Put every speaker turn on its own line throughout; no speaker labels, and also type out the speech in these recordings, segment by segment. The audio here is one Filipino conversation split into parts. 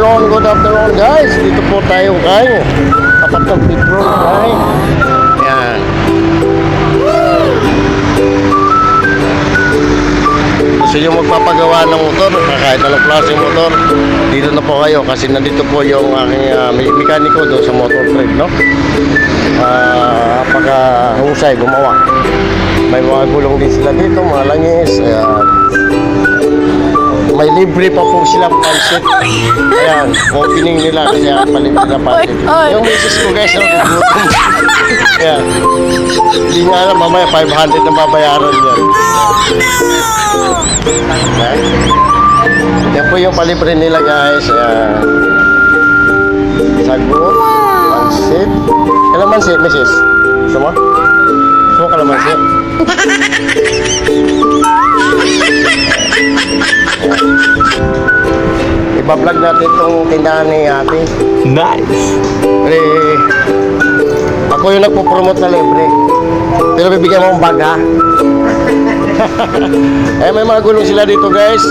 afternoon guys. Dito po tayo kay tapat ng Petron kay. Yan. Gusto nyo magpapagawa ng motor, kahit anong klaseng motor, dito na po kayo kasi nandito po yung aking mekaniko doon sa motor trade, no? Napakahusay gumawa. May mga gulong din sila dito, mga langis. May libre pa po silang pansit. Ayan, opening nila kaya palibre na pansit. Yung misis ko guys, nagugutom. Ayan. Hindi nga alam, mamaya 500 na babayaran yan. Ayan. Yan po yung palibre nila guys. Ayan. Sagot, pansit. Kalamansi, misis? Gusto mo? Gusto mo kalamansi? Iba-vlog natin itong tindahan ni ate.
Nice!
Pero ako yung nagpo-promote na libre. Pero bibigyan mo ang bag ha. Eh may mga gulong sila dito guys.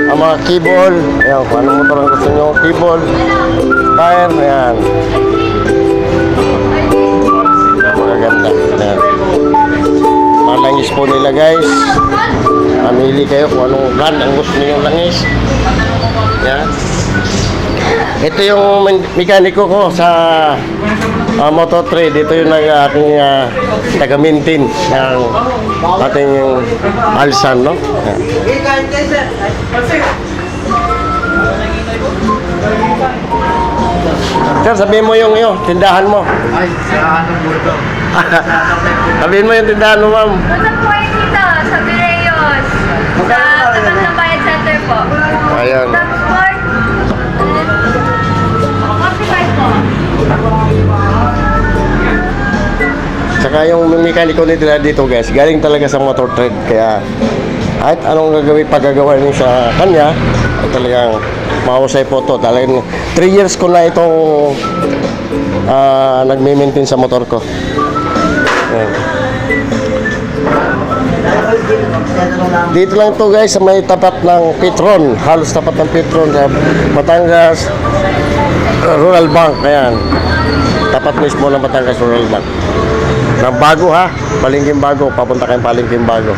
Ang mga keyboard. Ayan, kung anong motor ang gusto nyo. Keyboard, tire, ayan. Magaganda. Ayan. Mga langis po nila guys. Mamili kayo kung anong brand ang gusto niyo langis. Yan. Ito yung mekaniko ko sa Moto 3. Dito yung aking taga-maintain ng ating Alsan, no? Yan. Sir, sabihin mo yung tindahan mo.
Ay, sa anong burdo?
Sabihin mo yung tindahan mo, ma'am.
Ano po yung dito? Sa Bireyos. Sa tapat ng Bayad Center po.
Ayan.
Transport. Coffee po.
Saka yung mekaniko nila dito guys, galing talaga sa motor trade. Kaya kahit anong paggagawa niyo sa kanya, ay talagang mahusay po to. Talagang 3 years ko na itong nagme-maintain sa motor ko. Ayan. Dito lang to guys sa may tapat ng Petron. Halos tapat ng Petron sa Batangas Rural Bank. Ayan. Tapat mismo ng Batangas Rural Bank. Ng bago ha, Palengking Bago, papunta kayong Palengking Bago.